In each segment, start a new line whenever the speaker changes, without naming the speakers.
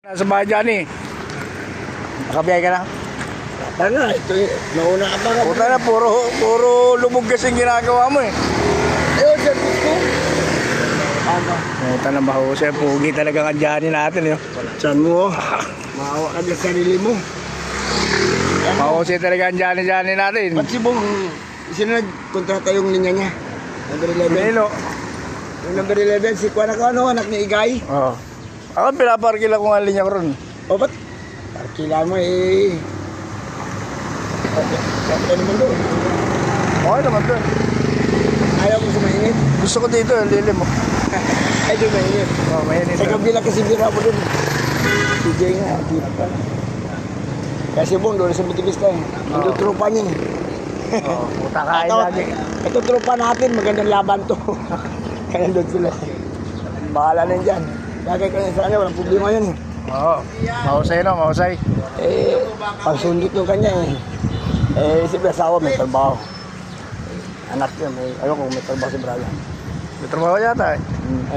Nasa bahay dyan eh. Nakabiyay ka na?
Tanga, ito nauna ka pa.
Puta na, puro lubog kasing ginagawa mo eh.
Ayun, service ko. Ano?
Puta na ba ho siya, pugi talaga ang dyan natin eh.
Saan mo? Maawa ka sa sarili mo.
Mahusay talaga ang dyan natin.
Ba't si Bong, sino nagkontrata yung linya niya? Number 11.
Benilo.
Yung number 11, si Kuan ako, anak ni Igay.
Oo. Ako pinaparkila ko nga linya ko ron.
O ba't? Parkila mo eh. Okay naman doon.
Okay naman doon.
Ayaw mo sa mainit.
Gusto ko dito, yung lilim mo.
Ay, doon mainit.
Oo, mainit.
Sa kabila kasi bira mo doon. CJ nga, dito pa. Kasi Bong, doon sa Bitibista eh. Ito tropa niya eh.
Oo, puta kain lagi.
Ito tropa natin, magandang laban to. Kaya doon sila. Bahala na dyan. Lagay ka na sa kanya, walang problema yun eh.
Oo, mahusay no, mahusay.
Eh, pagsundot yung kanya eh. Eh, si asawa may trabaho. Anak niya, ayoko may trabaho si Brian.
May trabaho yata eh.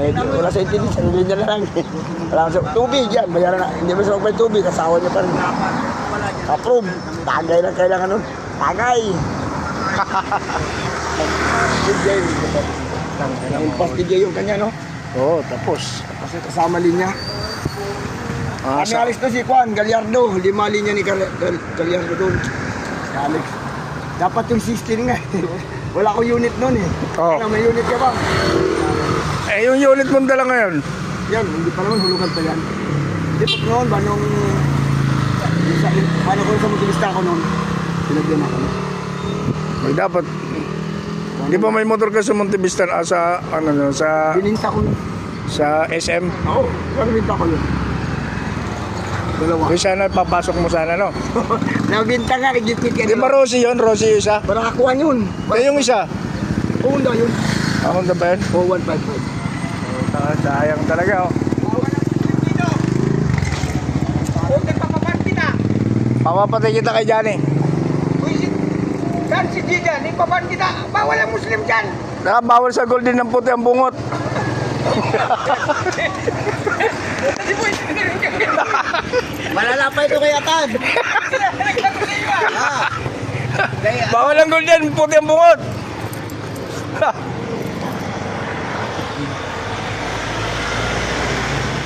Eh, wala sa intindi, sarili niya na lang. Wala sa tubig yan, bayaran na. Hindi mo sa may tubig, asawa niya pa rin. Approve. Tagay lang kailangan nun. Tagay! DJ. Impas DJ yung kanya, no?
Oo, tapos.
Kasi kasama linya.
Ah,
Kami alis to si Juan, Gallardo. 5 linya ni Gallardo doon. Si Alex. Dapat yung 16 nga. Wala ko unit noon eh.
Oo.
May unit ka ba?
Eh, yung unit mo dala ngayon.
Yan, hindi pa naman hulugan pa yan. Hindi pa noon ba nung... Paano ko sa motorista ako noon? Pinagyan ako.
Eh, dapat. Di ba may motor ka sa Montevista sa ano no, sa
Bininta ko yun.
sa SM?
Oo, bininta ko yun. Dalawa.
Kung sana papasok mo sana no.
Nabinta nga, nagipit ka.
Di ba Rosie yun? Rosie yung isa?
Para kakuha yun.
Eh, yung isa?
Honda yun.
Honda ba yun?
4155.
Sayang talaga oh. Papapatay kita kay Johnny.
Saan si Jijan? Ipapan kita. Bawal ang Muslim dyan.
Bawal sa golden ng puti ang bungot.
Malalapay ito kay Atan.
Bawal ang golden puti ang bungot.